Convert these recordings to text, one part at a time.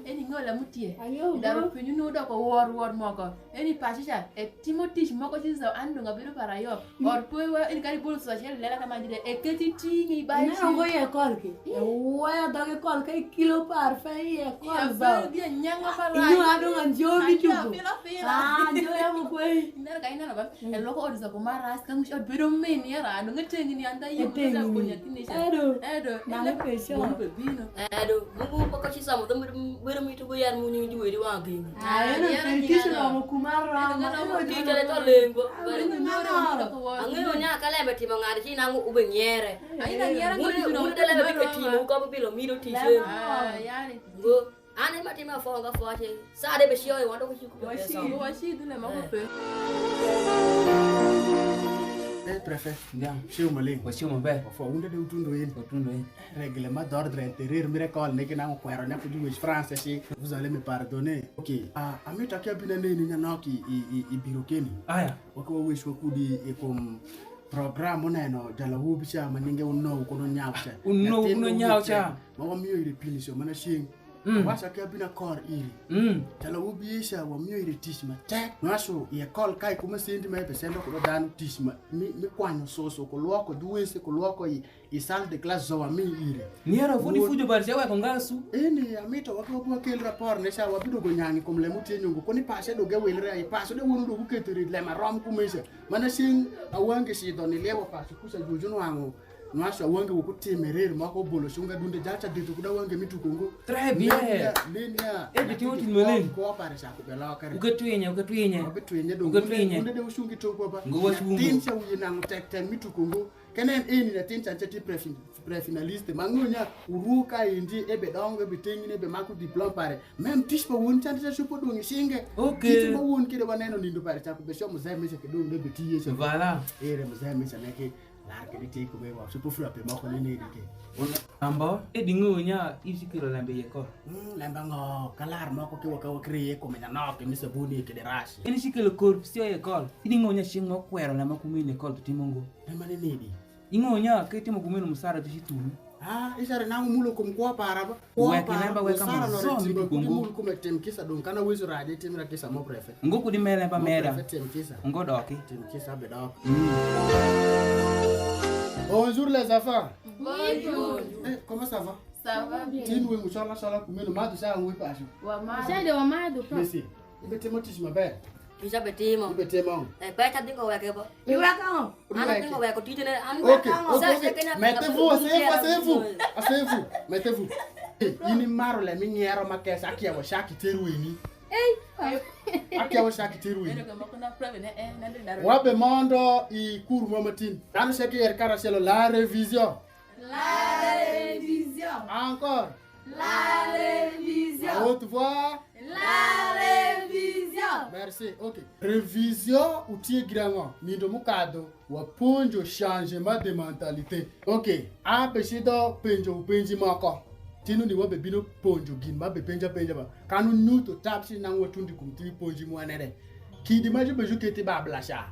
eni ngola mutie daro pinyu no do ko wor moko eni pasisha e timotish moko chizo ando ngabiro parayo or poewa eni kali bulu social lela kama ndire e keti tingi ba chi ngo ye kolki e wa da ke kolka kilo parfait ye kol ba dia nyanga para ino ado njobi tuko njo ya mkwei ndara kaina ba e loko odiza ko maras kan shot biro meni era ando ngetengi ni anda yimbe da kunya tinisha edo na pesho bino edo mungu poko chisa mo biro mitu go yar munyu di wedi wangi ayo kishi no kumara di tele to lengo angiyo nya kale beti mangari china ngu ubenyere aina nyera ngo tele beti timu ko bilo mido tise yani go ane matima fonga fote sare be shio wando ko chiku washi dule makope Prefet, Shio Maling, Wa shimo be. for wounded utundo in, règlement d'ordre intérieur, miracle, n'est qu'un coeur, n'a pas du France, vous allez me pardonner. Ok, amita kia binane ni nyanoki i birokeni. Aya. Wako wish wakudi comme programme neno jala hubisha maninge unno kono nyawcha. Unno nyawcha. Mawa miyo ile pinisho mana shing. Wasa kia bina kor iri. Jala hubisha wa miyo ile tishma. Nwaso ya call kai kuma sendi ma pesendo ko danu tishma. Mi kwanyo soso ko loko duwese ko loko i salle de classe zo wa mi iri. Niera fudi fujo barja wa kongasu. Eni amito wako bwa kel rapport ne sha wabido go nyangi kom le mutie nyungu koni pase do ge welre ai pase de wonu do ku ketri le ma rom ku mese mana sing awange si do ni lewo pase ku sa jojo no ango nwaso awange ku timerer mako bolo shunga dunde jalcha ditu ku da wange mitu kongo Très bien. Nenia Ejiti oti melen. ko pare sa ku bela kare Ukatwenye. betwenye do Ukatwenye. dunde de ushungi to ko ba Ngo washungu. tin sa uye nang tek mitu kongo kenen eni na tin chanche ti prefinaliste mangonya uruka indi ebe dongo bitengi ne be maku diplôme pare même tish pa won chante chupo do ngishinge Okay. tish pa won kide waneno nindo pare cha ku be shomo zai mesha ke do ne betiye cha Voilà. ere mo zai mesha neke la ke ti ku be wa chupo frappe mako ne ne dike Amba. Edingo nya isikiro lambe yeko. lamba ngo kalar mako ke waka wakriye ko menya no ke misabuni ke de rashi Eni sikilo corruption yeko. Edingo nya shingo kwero la makumine kol timongo. e mane nedi Ingo nya ke timo kumino musara tushitulu. isare nangu mulo kum kwa para ba Weke namba weka mazomi timbo Kongo. mulo kum tem kisa don kana wizo raje timra kisa mo prefet Ngo kudi mele ba meda. tem kisa Ngo doki. tem kisa be dok Bonjour les enfants. bonjour Comment ça va? ça va bien Tin we musala sala kumeno madu sa ngui pasho. wa ma Shade wa madu pro Merci. Ibe temotis mabe. bisa betimo Ibe temon. pa ta dingo wa ke ba iwaka ana dingo wa ko titene an Ok. Mettez-vous, asseyez-vous. Asseyez-vous. Mettez-vous. Ini maro le miniero makesa akia wa shaki teruini. Akia wa shaki teruini. ene kama kuna problem nande daro Wabe mondo i cours momatin. Dans ce qui est caractère la révision. Encore. À haute voix. Merci. OK. Révision outil grand. Nindo mukado wa ponjo changement de mentalité. OK. A pesido penji mako. Tinu ni wabe bino ponjo gin mabe penja ba. Kanu nuto tapsi na wotundi kumti ponji mwanere. Kidi maju beju kete ba blasha.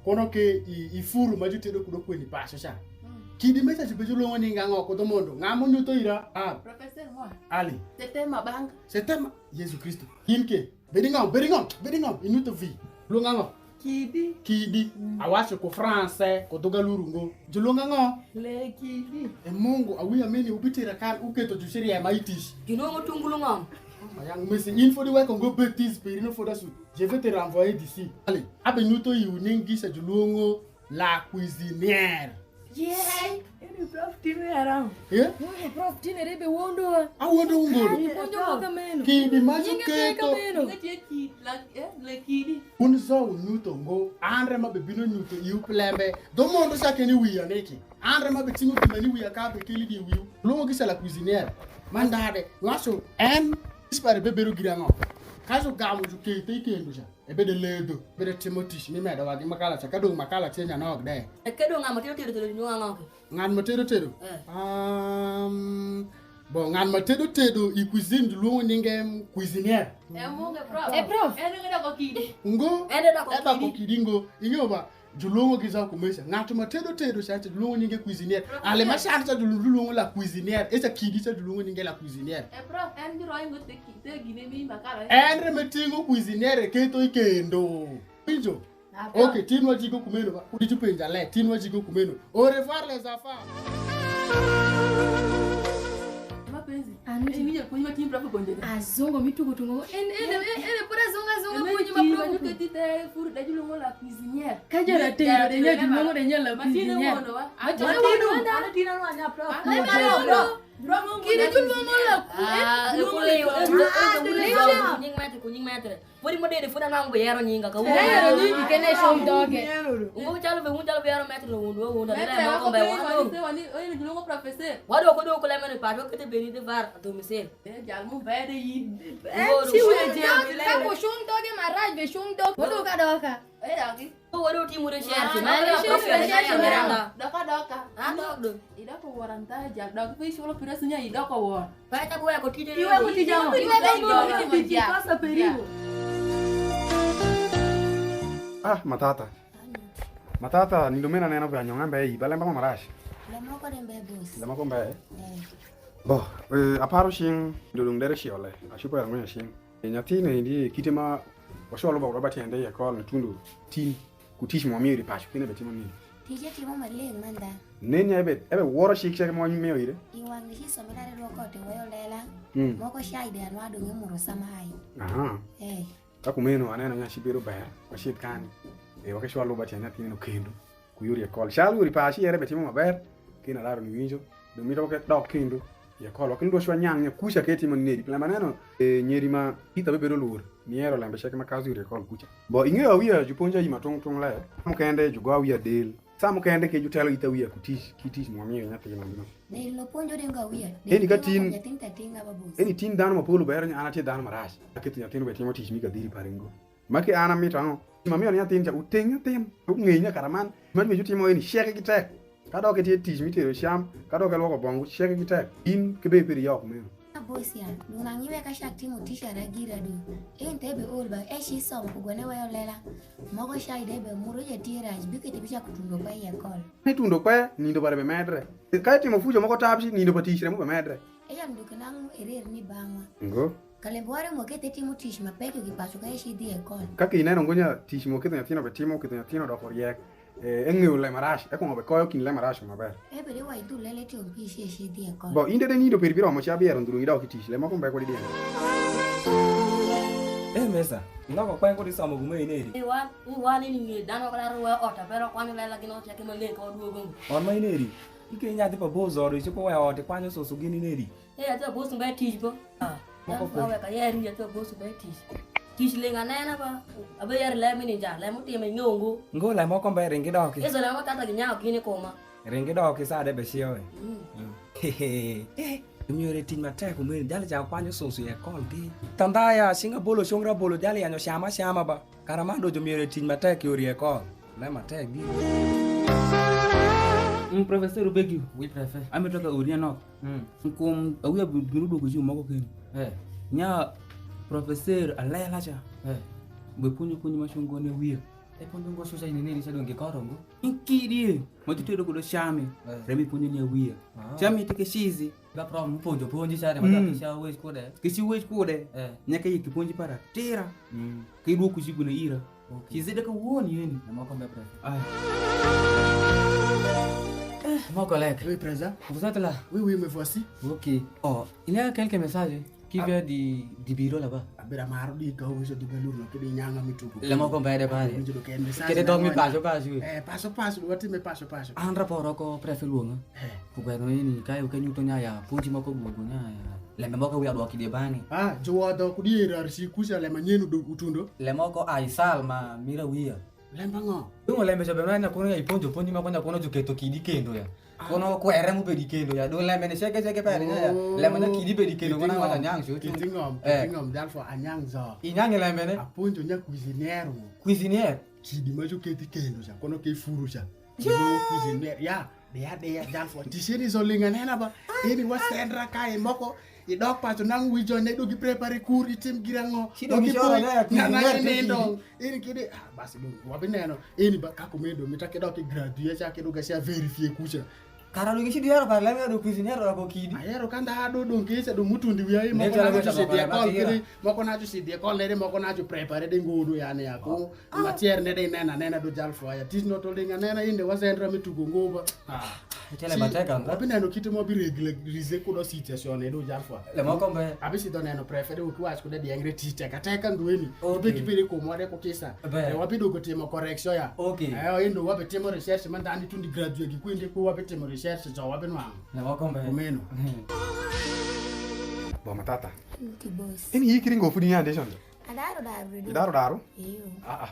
Kono ke i furu maju tedo kudo kweni pasha sha. Kidi mesa beju lo ngoni nganga ko to mondo. Ngamo nyuto ira. professeur moi Ali. c'était ma banque C'était Jésus Christ. Hinke. Bedingam. Inuto vi. Lunganga. Kidi. Awashe ko français ko dogalurungo. Julunganga. le kidi E Mungu awi ameni ubitira kan uketo jushiri ya maitish. dino ngutungulu ngam Ayang mesi info di wa ko go baptise perino for dasu. Je vais te renvoyer d'ici. Allez, abenuto yuningi sa julungo la cuisinière. eni prof tinu era Eh? prof tinu rebe wondo Awodo ngoro. ponjo waka meno Kidi majuketo. ngati ki la le kidi Unzo unuto ngo andre mabebino nyuto iu plembe. Do mondo sa keni wiya neki. Andre mabetingo kimani wiya ka be kili di wiu. Longo kisa la cuisinière. Mandade, ngaso en dispare beberu girango. Kaso gamu juke te kendo ja. Ebe de ledo, be de Timothy ni meda wagi makala cha kado makala chenya na ogde. kedo ngam tiro tiro nyuwa ngam Ngan matedo tedo. Bon, ngan matedo tedo i cuisine du longo ninge cuisinière. e munga prof prof ene ngada ko kidi Ngo ende da ko eba ko kidingo inyoba Julungo giza kumesha. Ngatu matedo chacha julungo nyinge cuisinière. Ale mashar cha julungo la cuisinière. Esa kidi cha julungo nyinge la cuisinière. Prof, and roi ngo te gine mi makara. Endre metingo cuisinière keto ikendo. Pinjo. Ok, tinwa jiko kumeno ba. Kudi penja le, tinwa jiko kumeno. Au revoir les enfants. Mapenzi. Mimi ya kunywa timu prof bonje. Azongo mitukutungo. Ene pura zonga Kunywa prof ko tite furu da julungo la cuisinière. Kajara tero de nya julungo de nya la cuisinière. Ana tina no anya prof. Kiri julungo la kunying metre. Pori mo de funa na ngbe yaro nyinga ka wo. Nyingi kene shom doge. Ungo chalo be yaro metre wo ndo de ma ko be wo. Oye julungo professeur. Wado ko do ko le mene pa to kete beni de var domicile. Jal mu bede yi. Ka ko shom doge maraj be shom doge. Wodo ka doka. Daki. Wado ti mu de share. Doka. Do. Ida ko waranta jal dok fi solo pirasunya ida ko war. Pa ta ko ya ko ti de. Iwe kutijamo. Pasa perigo. Matata. Matata, nindomena nena vya nyonga mbe balemba ko marash. Lemo ko dembe boss. Lema ko mbe. Bo, aparo shin ndolung dere shiole. Ashupo ya ngwe shin. Nyati ne ndi kitima washolo ba robati ende ya call na tundu tin kutishi mo miri pashu kine betima ni. Tije timo maleng manda. Nenya ebe woro shikshake mo nyime yire. Iwangi shi somela ro ko te wayo lela. Moko shaide anwa do ngemo samai. Aha. Takumeno anena nya shibero bayar washit kan wakashwa lo batia nyati no kendo kuyuri call shalu yuri pashi ere betimo maber kina laro ni winjo do mito ke dok kendo ya call wakindo shwa nyang kusha keti mon nedi plan maneno nyeri ma hita bebero lur niero lambe shake makazu yuri call kucha bo ingeo wiya juponja yima tong la mukende jugwa wiya del sa mukende ke jutelo ita wiya kitish mo miyo nyati na mino ne lo ponjo de nga wiya eni katin tinga babus eni tin dano mapolo bayar nya anati dano marash aketi nyatino betimo tish mi kadiri parengo maki ana mitano mami ani atin ja uteng atin ngenya karaman mami jutimo eni sheke kitek kado ke tish mi tero sham kado ke loko bongo sheke kitek in kebe peri yok meno boss ya nuna ngiwe ka shakti motisha ragira do entebe olba eshi som kugone wayo lela moko shaide be muroje tiraj bikete bisha kutundo kwa ya call ni tundo kwa ni ndo bare be medre ka timo fujo moko tapsi ni ndo patishre mo be medre eya ndukanang erer ni bangwa ngo kalembore mo kete timo tish mapeke kipaso ka eshi die call kaka ineno ngonya tish mo kete nyatino betimo kete nyatino do koryek engeu le marash e ko be koyo kin le marash maber ebe de wai tu lele ti ompishe eshi die call bo inde de ni do peribiro mo chabiero nduru ida okitish le moko be ko di Mesa, ndako kwa ngodi samo gume ineri. Wani ni dano kala ruwa ota pero kwani lela kino chake male ko duogo. On ma ineri. Ike nya tipo bozo ro chipo wa ota kwanyo soso gini ineri. Ata bosu be tish bo. Moko ko ka yeri ata bosu be tish. Tish lenga nena ba. Abe yer le mini ja, le muti me ngongo. Ngo la moko mbe rengi doki. Eso la mota ta nya kini koma. Rengi doki sa de be shio. Nyore tin mate ko me dale ja kwanyo soso ya call di. Tanda ya singa bolo shongra bolo dale ya no shama ba. Karamando jo nyore tin mate ki ori e call. Le mate bi. Professeur Ubegi. Oui, préfet. Ametoka uria no. Kum awia birudo ko ju moko ken. Nya professeur alaya cha. Be punyo mashongo ne wiya. E punyo ngo so sai nene ni sadonge korongo. Inkiri. Mo titero ko do shame. Remi punyo ne wiya. Shame tike shizi. Ga prom ponjo sare mata kisha wes ko de. Kishi wes ko de. Nyaka yiki ponji para tira. Kai do ku jibu na ira. Shizi de ko woni yeni. Na moko mbe préfet. Ah. Mon collègue. Oui, président. Vous êtes là? Oui, me voici. Ok. Oh, il y a quelques messages qui viennent du bureau là-bas. Abera maro di ka wiso di belur no kede nyanga mituko. Le moko mbe de pare. Wiso do ke message. Kede dormi paso. Paso, wati me paso. En rapport ko préfet luonga. Ku gano ni kai ko nyuto nya ya punji moko bugo nya ya. Le moko wi ado kide bani. Jowodo ku di rarsi kusha le manyenu do utundo. Le moko ai salma mira wiya. Lemba ngo. Dungo lembe so bemana kono ya ponjo mako nya kono juketo kidi kendo ya. Kono ko ere mu pedi kendo ya. Do lembe ne sheke pere ya. Lembe na kidi pedi kendo kono ngata nyang shu. Kitingom dal for anyang zo. Inyang lembe ne. Aponjo nya cuisinière mo. Cuisinière. Kidi ma juketi kendo ja. Kono ke furu ja. Cuisinière ya. Dia dal for. Tishiri zo linga nena ba. Ini wa sendra kai moko. idok pacho nang wijo ne do gi prepare kur itim girango Shido mishora ya na nendo ini kide basi do wabineno ini ba kakumedo mitake do ki graduate cha kido ga sia verify kucha Karena lu kisi dia para lama do kusinero ako kidi. ayero kanda hado do kisa do mutundi wiai mo kona ju se dia call kidi mo kona ju se dia call ne mo kona ju prepare de ngodo yani yako matiere ne de nena do jalfo ya tis no to linga nena inde wasendra mitugo ngoba Tele bateka ndo. wabineno kitimo bi regularize kudo situation ne do jalfo Le mo kombe. abisi do neno prefere ukiwach kude diangre tite kateka ndweni Okay. obe kipiri komode ko kisa wabido gotimo correction ya Okay. indo wabe timo research man dani tundi graduate gikwinde ko wabe timo research so wabe nwang Le mo kombe. omeno Bo matata. Ti boss. Ini hikiri ngo fudi nyande shondo. Adaro. Daru. Iyo.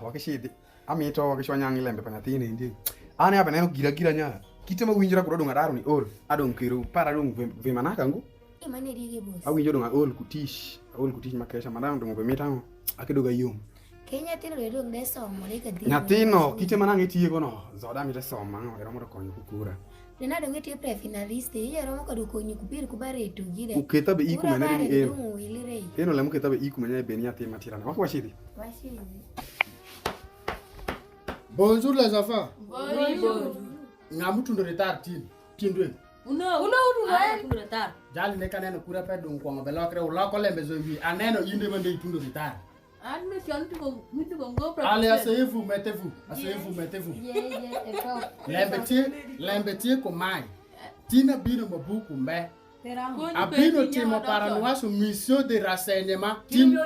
Wakishidi. Amito wakishwanyangi lembe panyatini ndi. Ane hapa neno gira nya. Kitema winjira kurodo ngadaru ni all. Adon kiru para dong vemanaka ngu. Imane dige boss. Awinjo dong all kutish. All kutish makesha madam dong vemitango. Akidoga yum. Kenya tino le dong de somo le ka dige. Nyatino kitema nangi tiye kono. Zoda mi de soma ngo era mo konyo kukura. Nena dong ete pre-finaliste iya romo ka do konyi kupiri kubaretu gide. Uketa be iku manere ni eno. Dong wilire. Eno lemu keta be iku manere be nyati matirana. Wako washidi. Washi. bonjour les enfants Bonjour. ngamutundo retard tindwe Uno. Retar. jali ne kaneno kura pe dong kwa belokre uloko lembe zo wi aneno inde bande tundo retard Admission to go allez asseyez-vous mettez-vous lembe tie ko mai tina bino mabuku mbe abino timo paranoise mission de renseignement tin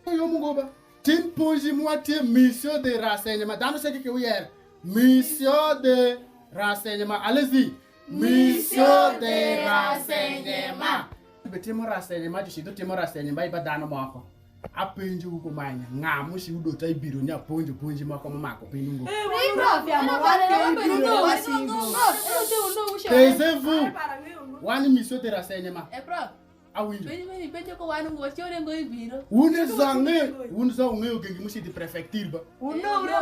yo mungoba tin poji moitié mission de renseignement dans ce que hier mission de renseignement allez-y mission de renseignement betimo renseignement je suis timo renseignement iba dano mako apenji uko manya ngamu si udo tai biro nya ponji mako mako pinungo taisez-vous wani mission de renseignement awinjo Bejo ko wanu ngo chore ngo ibiro. unza unge ogengi musi di prefecture ba Una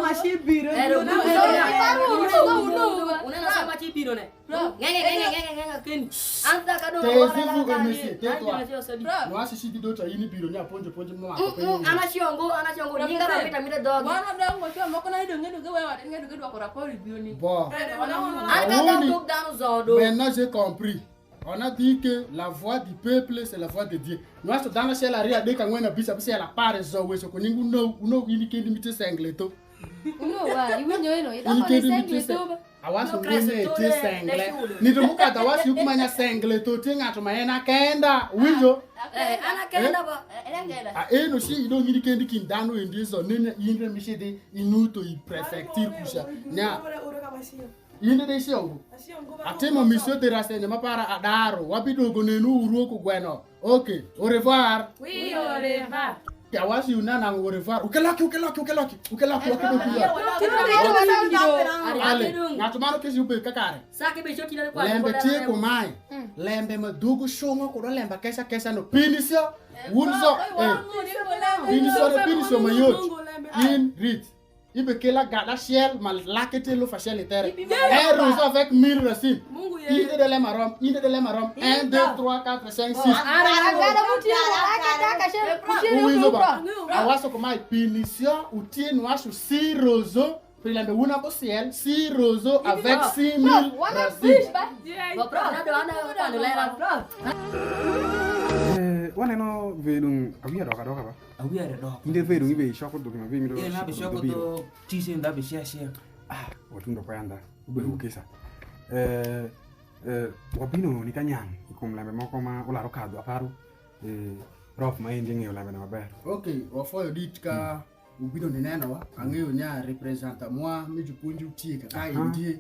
sama cipiro ne. Ngenge ken. Anta kado. taisez-vous que monsieur tais-toi moi si di dota ini biro nya ponji mako pinungo Ana shiongo ninga rapita mira dog. Wana da ngo chore moko na ido ngedo gewe wa ngedo gedo ko raporo ibiro bon Anta dog dano zodo. maintenant j'ai compris. On a dit que la voix du peuple c'est la voix de Dieu. Nous sommes dans la chaîne arrière dès qu'on a bisa bisa la part zo we so ko ningu no ini ke limite singleto. Ini ke limite awaso ngene te single. Ni to muka ta wasi kumanya singleto te ngato maena kenda wijo. Ana kenda ba. No si ido ngiri kendi kindano endizo nene yinde mishide inuto I prefecture kusha. Nya yinde de shiongo. Atemo mission de renseignement para adaro wabidogo nenu uruoko gweno. Okay, au revoir. Oui, au revoir. Ya wasi unana au revoir. Ukelaki. Ale, ngatumano kesi ube kakare. Sake be shoti na kwa. Lembe tie ko mai. Lembe madugo shongo ko lemba kesa no pinisio. Wunzo pinisio mayot. In rit. Ibe kela gada ciel mal lakete lo facile terre. Rose avec 1000 racines. Inde de lemarom. 1 2 3 4 5 6. Awaso komai pinisio utie no acho 6 roseaux. Prilambe una po ciel 6 roseaux avec 6000 racines. Wane no vedung awia doka ba. Awia re dog. Inde vedung ibe shoko dokima ve mi do. Na be shoko to tisi nda be share. Watundo kwanda ube ukisa. Wabino nikanyang ikumlambe moko ma ularo kadu aparu. Prof maende ngeo lambe na maber. Okay, wafoyo ditka ubino ni neno wa angeo nya representa moi mi jupunju tie ka kai ndie.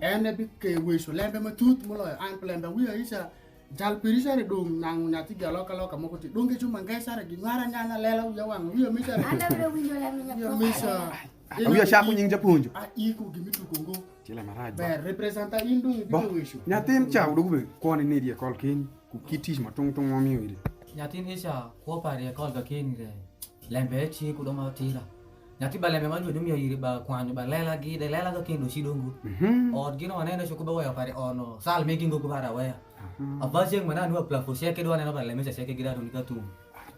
Ene bi ke weso lambe matut molo an plembe wi aisha jal perisare dum nang nyati galoka moko ti donge cuma ngai sare gi ngara nyana lela uya wang wi mi sare. Anda bro winjo la minya. Ya misa. Awia shaku nyinja punjo. Iko gimitu kongo. Tile maraj. Ber representa indu bi weso. Nyatim cha udugube ko ni ne kol kin ku kitish matong momi wi. Nyatin isha ko pare kol ga ken re. Lembe chi ku do ma tira. Nyaki baleme manjo dum ya iri ba kwanyo ba lela gi de lela ga kendo sidongo. Or gino anena shukuba waya pare ono sal making go para waya. Abaseng mana nu apla fo seke do anena baleme seke gira do nikatu.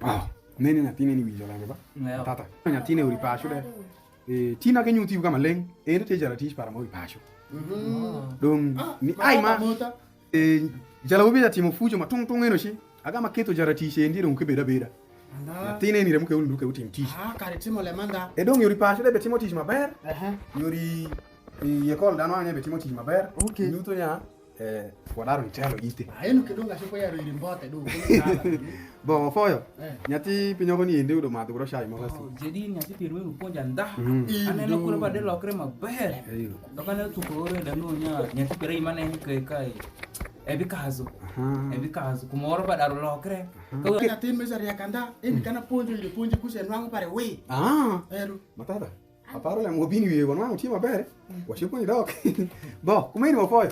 Ah, nene na tine ni winjo lembe ba. Tata. Nya tine uri pasho de. Tina ke nyuti kama leng, ene te jara tish para mo pasho. Dum ni ai ma. Jala ubi ya timo fujo matung tung eno shi. Aga maketo jara tish endi dum ke beda beda. Na tine ni remuke ulu ke utim tish. Kare timo le manda. E dong yuri pasho de betimo tish maber. Yuri ye kol dano anya betimo tish maber. Nyuto nya wadaro ni telo ite. Ayenu kedonga shoko ya ro irimbote do. Bo foyo. Nyati pinyogo ni ende udo maduro shai mo kasi. Jadi nyati pirwe ruponja nda. Anena kure pada lokre maber. Dokana tukore danonya nyati pira imane ke kai. Ebi kazo kumoro pada lokre. Kau nyati mesar ya kanda. Ini kana ponjo ile ponjo kuse nwangu pare we. Eru. Matata. Aparo le mobini we wanwa uti maber. Washipo ni dok. Bo, kumeni mo foyo.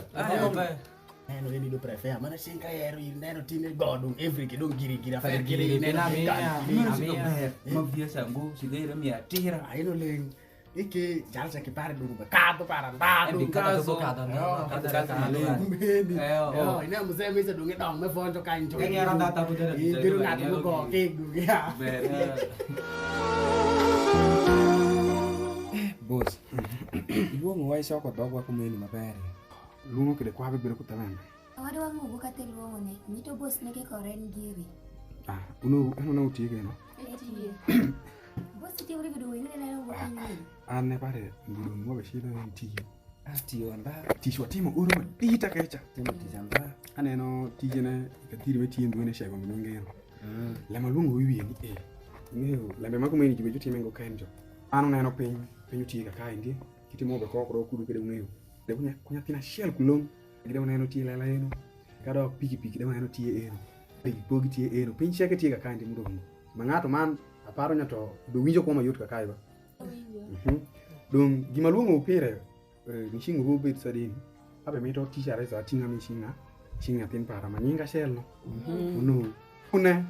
Neno ini do prefer mana sinka yero neno tine godum every kido gira fa giri nena amia mavia sangu sigaira mi atira ayino leng ike jalsa ke pare dum kado para ndado Kazo. ina muzee meza dunge dong me fonto kanjo Ngi ara data bu dere. giru ngati go ke gu ya bos iwo ngwai soko dogwa kumeni maber Lungo kede kwa bebe ko talana. Awade wangu buka telu wone. Mito boss neke koren giri. Uno uti ke no. Boss ti uri bidu wini na buka ni. Ane pare ngiru mo be shida ti. asti onda Ti shwa timo uru dita kecha. timo tizamba Ane no ti jene ka tiri me ti ndu ne shego ngeno. La malungo wiwi ni Ngeo la me makumeni jibe juti mengo kenjo. Anu na no penyu ti ka kai ndi. Kiti mo be ko kudu kede ngeo. De kunya tina shell kulong gide wana eno tie lela eno kado piki de wana eno tie eno de bogi tie eno pin sheke tie ka kandi mudongo mangato man aparo nyato do winjo ko ma yot ka kai ba dum gimalungo upire ni shingo go bet sadin abe mito tisha reza tinga mi shinga tin para manyinga shell no no une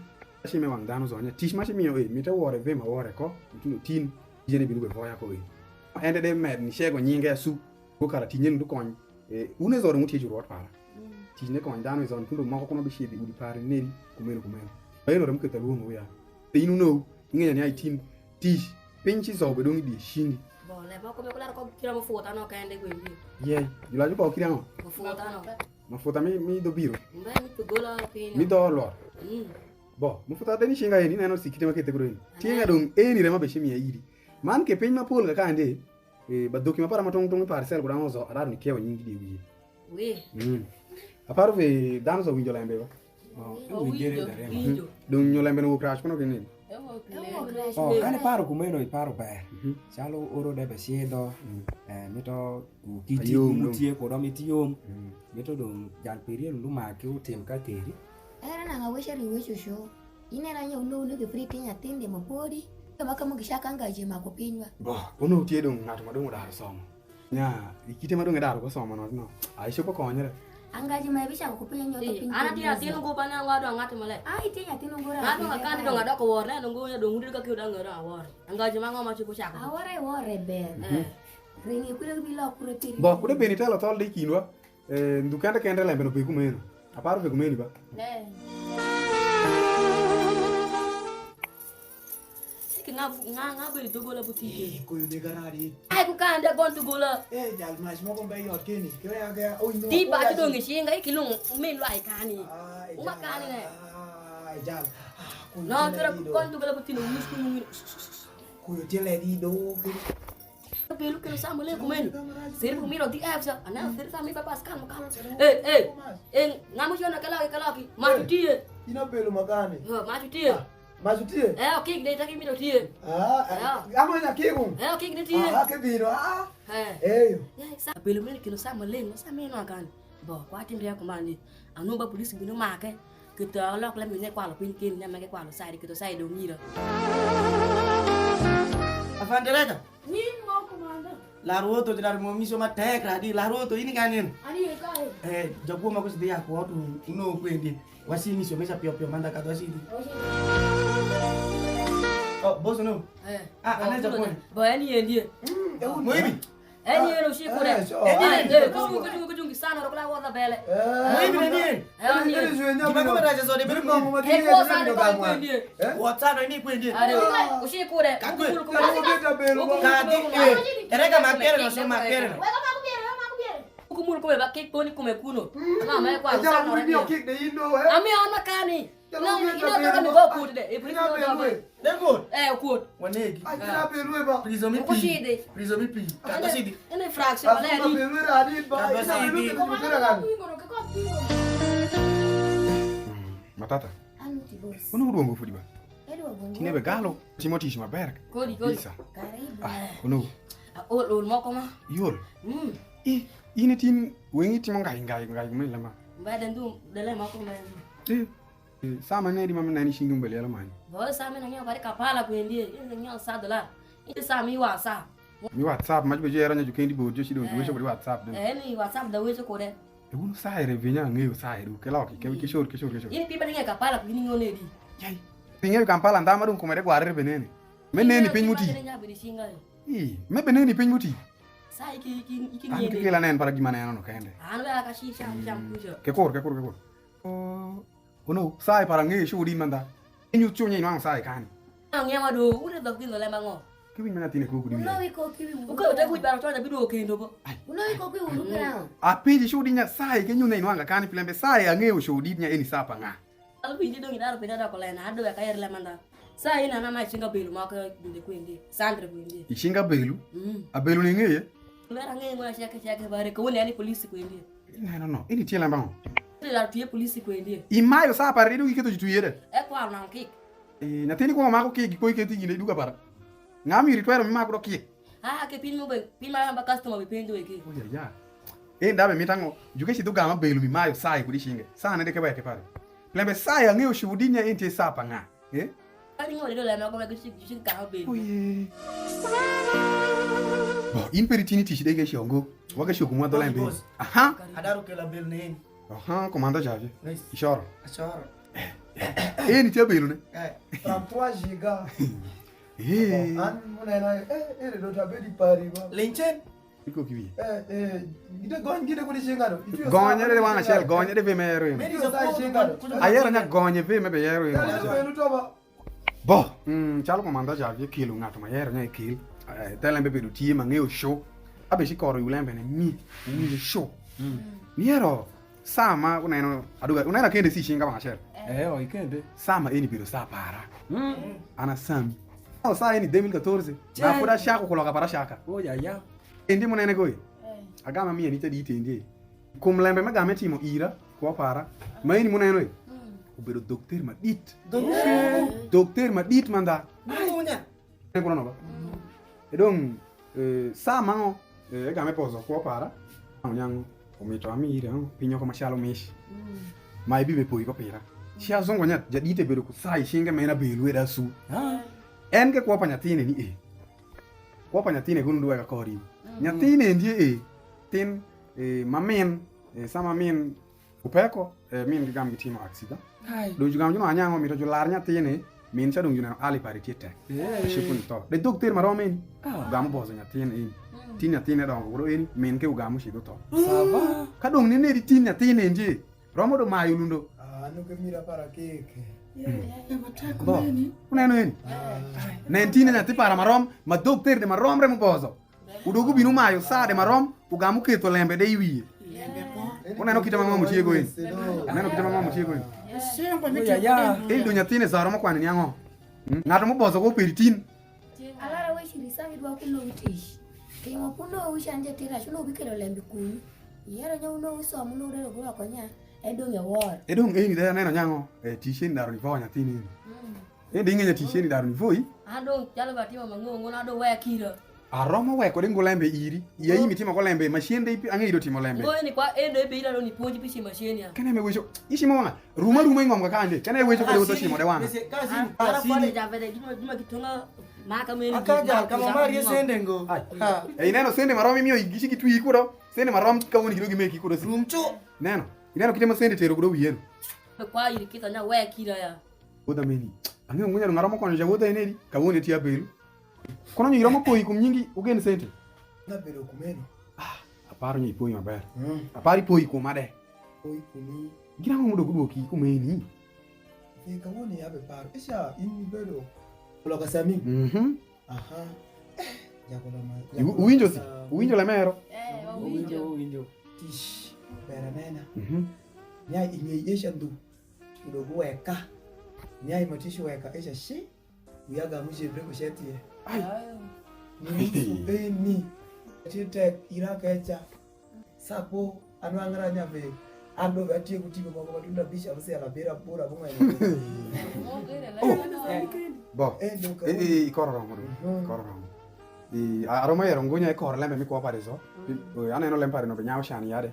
shime wangdano zonya tish ma shime mita wore ve ma wore ko tuno tin jene binu be voya ko we ende de med ni shego nyinga su ko kala tinyen du kon une zoro mutie juro para tinne kon dano zon kundo mako kono be shedi udi pare neri kumeno ayeno ram ke talu mo ya inu no ngenya ni aitin tish pinchi zo be dongi di shindi Bo le ba ko me kula ko kira mo futa no ka ende ko ndi ye jula ju ko kira no mo futa no mafuta mi do biro mbe ni to gola pin mi do lor bo mafuta deni shinga yeni neno sikite makete gro ni tinga dong eni rema be shimi ya iri man ke pin ma pol ka ande badoki ma para matong tong parcel ko dango zo arar ni kewa nyingi di we aparo ve dango zo winjo lembe ba ngere dare dong nyo lembe no crash kono gene kane paro kumeno iparo ba chalo oro de besiedo mito kiti mutie ko do mitiom mito dong jan perie lu ma ke utem ka teri Era na ngawesha riwesho sho. Ine na nya uno ke free pinya tinde mapodi. Kama kama gishaka ngaje makopinywa. bo ono tie dong ngato madongo dar somo nya ikite madongo dar ko somo no aisho ko konyere Angaje maibisha kupinya nyoto pinyo. ana tira tino go pana ngado ngati male Ai tinya tino ngora. ngado ngakani do ngado ko wor na ngo ya do ngur ka kyo da ngara wor angaje mango ma chipo chako Awore ber. Ringi kule bila kure piri. bo kude beni telo tol de kinwa ndukanda kende lembe no pe kumeno aparo pe kumeni ba nga beli to gola butike ko yule garari ai ku kanda gon to gola jal mas mo ko be yot keni kaya ga o no ti ba ti do ngi shinga ikilung min lai kani uma kani ne jal no tira gon to gola butike musku mu ko yotele di do pelu kelo sama le kumen sir kumino di afsa ana sir sami papas kan makalo ngamu jona kalaki maju tie ina pelu magane maju tie mazutie okay gde taki mino tie amanya kigu okay gde tie ke bino eyo sa pelu men kelo sama le no sama no kan bo kwati ndya kumani anu ba polisi bino make kita lok la mine kwalo pinkin na make kwalo sai kita sai do mira Afandeleta ni mo komanda la roto dinar mo miso ma tekra di la roto ini kanin ani kai jago ma ko sedia ko tu no kwendi wasi miso mesa pio manda ka dosi di Boss no. Anaja kwa. Ba yani yendie. Mwibi. Ani yelo shikure. Kujungi sana rokla wada bele. Mwibi ni nini? Ani yelo. Kibako raja zodi biru ngomo mati. Whatsapp ni kwendie. Are ushikure. Erega makere no sema makere. Kumul ko ba kek poni kume kuno. Na ma kwa sana no. Ami ona kani. No, ino to go put de. E prison do. De good. Good. Wanegi. Akira belwe ba. Prison mi pi. Prison mi pi. Kakasidi. Ene fraction wala ya di. Belwe ra di ba. Kakasidi. Matata. Anuti boss. Uno udongo fudi ba. Edo bongo. Tinebe galo. Timothy shima berk. Kodi. Karibu. Uno. Ol moko ma. Yol. Ini tin wengi timo ngai mele ma. Baden du dele moko ma. Sama ne di mama nani shingum bele la mani. Bo sama na nyo bari kapala kwendie. Ile nyo sa $. Ile sama mi wasa. Mi WhatsApp majbe je ranya jukendi bo je shido we shobri WhatsApp den. Ni WhatsApp da we ko de. E uno sai revenya ngeo sai du ke loki ke shor. Ini pipa ninge kapala kwini ngone di. Yai. Pinge Kampala ndama dum komere gwarre benene. Meneni pinguti. Me beneni pinguti. Sai ki Anche che la nen para gimana no kende. Anu ba ka shi sham kujo. Ke kor. Uno sai para ngi shudi manda. Inyu chunye no sai kan. Nge ma do ure da gindo le mango. Kiwi mena tine ko kudi. Uno iko kiwi. Uko da ku bara toda bido kendo bo. Uno iko kiwi ulukira. Apiji shudi nya sai ke nyu nei no anga kan pilembe sai ange shudi nya eni sapa nga. Albi ndi do ngidaro peda da kola na ado ka yer le manda. Sai na na chinga belu maka binde kwende. Sandre kwende. Ishinga belu? Abelu ni ngeye? Lera ngeye ngona shaka bare ko woni ani police kwende. No. Ini tiela bango. La tuye police kwende. Imayo sapa redu iketo jituyere. E kwa na kik. Na teni ko mako kik ko iketi ngine duga para. Ngami ritwero mi mako kik. Ke pin mo be pin ma ba customer be pendo eke. Ya. Ndabe mitango jukeshi duga ma belu mi mayo sai kudi shinge. Sana de ke ba ke pare. Lembe sai angeo shudinya ente sapa nga. Ani ngole do la ma ko be shi ka be. Oye. Bo imperitini tishidege shongo. Waga shokumwa dola mbe. Aha. Adaru ke la belu ne. Aha, comanda jave. Ishoro. Ishoro. Ni tia belu ne? 33 giga. An mona ere do tabedi pari ba. Lenchen. Iko kiwi. Gide kuni shingaro. Gonye de wana shell, gonye de vemero. Meri so sai shingaro. Ayera nya gonye veme be yero. Belu toba. Bo, chalo comanda jave kilo ngato ma yera nya kilo. Telembe bedu tie mangeo show. Abe shikoro yulembe ne ni show. Niero sama unaino aduga unaina kende si shinga banga shell. Ikende. Sama eni biro sa para. Ana sami. Sa eni 2014. Na fura shako koloka para shaka. Ya. Endi monene goi. Agama mia nita di tendi. Kumlembe magame timo ira kwa para. Maini monene. Ubero dokter madit. Dokter madit manda. Munya. Nengono no ba. Edong sama agame pozo kwa para. Anyango umito amira pinyo kama shalo meshi. Mai bibe poi ko pira. Shia zongo nya jadite bero ku sai shinga mena belu era su. Enke kwa panyatine ni Kwa panyatine gundu wa kori. Nyatine ndie tin mamen sama min upeko min gam gitimo aksida. Do jugam juno anyango mi to jular nyatine min cha dung juno ali pari tiete. Shipun to. De dokter maromen. Gam bozo nyatine tin nyatine dong bro en min ke ugamu shido to. Sava. Kadong ni di tin nyatine ndie. Romo do mayulundo. Ano ke mira para keke. Bo, uneno eni. Nentine nyati para marom, ma dokter de marom remo bozo. Udogu binu mayo sa de marom, ugamu keto lembe de iwi. Uneno kita mama mutiego eni. Uneno kita mama mutiego eni. Ya. Do nyatine zaro mo kwani nyango. Ngato mo bozo ko peritin. Alara we shirisa mi dwa kilo utish. Ke mo puno ushanje tira shuno bikelo lembe kuyu. Yero nya uno uso muno re go akonya. Edong ya war. Edong eni de neno nyango tishen daro ni fo nyatine. Endi ngenya tishen daro ni foi. Ado jalo batima mangongo na do wa kira. Aromo we ko dengo lembe iri. Ye imi timo ko lembe machine de ange ido timo lembe. Ngo ni kwa endo e beira do ni ponji pishi machine ya. Kene me wisho. Ishi mo wanga. Ruma ngom ka kande. Kene wisho ko do shimo de wanga. Ara pode javede juma kitonga maka meni. Akaja kama mari sende ngo. Neno sende maromi mio igishi kitu ikuro. Sende marom ka woni gidogi meki ikuro si. Rumcho. Neno. Ineno kitema sende tero kudo wienu. Kwa iri kita nya wa kira ya. Wuotho meni. Ang'eyo ngunya ng'aro konyo ja wuotho enedi. Kawuono tia belu. Kono nyiro mopoi kum nyingi ugen sente. Na bedo kumeno. Aparo ni ipoi maber. Apari poi kum ade. Poi kumi. Gira ng'udo kuduoki kumeni. Kawuono yabe paro. Isha in bedo. Kuloka sami. Aha. Uwinjo lemero. Uwinjo. Tish. Bera nena. Nyai inye yesha ndu. Udogo weka. Nyai matisho weka esha shi. Uyaga muje breko shetie. Ai. Ni. Tite irakecha. Sapo anwangara nyabe. Ando batie kutiba kwa matunda bisha bose ala bera bora bunga. Bo. Kororo ngodo. Kororo. Aroma yero ngonya ikor lembe mikwa pareso. Aneno lempare no benyawo shani yade.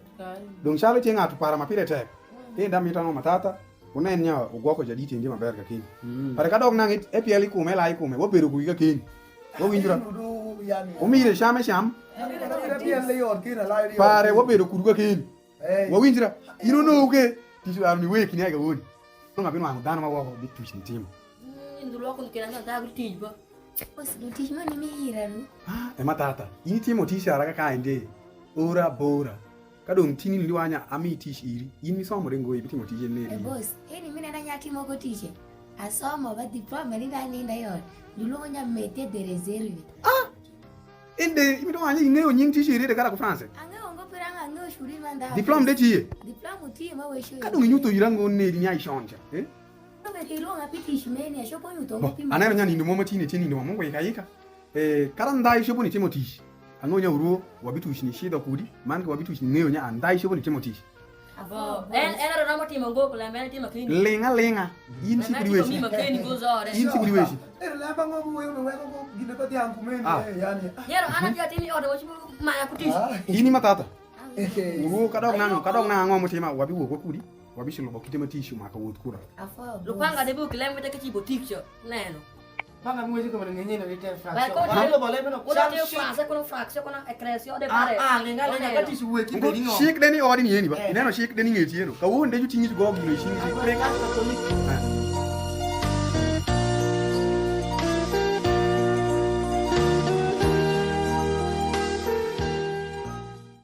Dong chalo tie ng'ato para mapile tek. Kenda mitano matata. Unen nya ugwako jaditi ndi maber ka kiny. Pare ka dog nang'it e piel ikume la ikume wabero kugi ka kiny. Wawinjura. Umire shame sham. Pare wabero kudu ka kiny. Wawinjura. Inono uke. Tishu arni weki ni aga woni. Nga bino ang dano mawako big twitch ntimo. Ndulo ko kena nga dagu tijba. Bos do tish mani mi hiraru. E matata. Ini timo tisha araka ka inde. Ora bora. Kadong tini liwanya ami tish iri. Ini somo rengo ibi timo tije ne. Bos, eni mina na nyati moko tishe. Asomo ba diploma ni ndani ndayo. Dulo nya mete de reserve. Inde ibi do anya ingeyo nying tish iri de kara ku France. Ange ongo piranga ange shuri manda. Diploma de tiye. Diploma tiye ma we show. Kadong nyuto yirango ne di nya ishonja. Anero nyani ndo momo tini tini ndo mungu yikaika. Karandai shopo ni timo tish. Angonya uro wabitush ni shida kudi. Manke wabitush ni ngeyo nya andai shopo ni timo tish. Abo, ena rama timo ngoko la mena timo kini. Lenga. Yin si kudi weshi. Yin si kudi weshi. Lamba ngobu wewe weko ko gine pati yangu meni yani. Yero ana dia tini order wachi maya kutish. Ini matata. Uro kadong nang ngomo tema wabi wo kudi. Wabishi lo bakitema tishu maka wotkura. Lupanga debu kilembe take chibo tikcho neno. Panga mwezi kama ngene ni te fraction. Ba ko Hilo bale beno. Kuna te fraction kuna fraction kuna accretion de pare. Lenga kati su weki be dingo. Shik deni odi ni yeni ba. Ineno shik deni ngeti yeno. Ka wonde ju tingi go gi no shingi.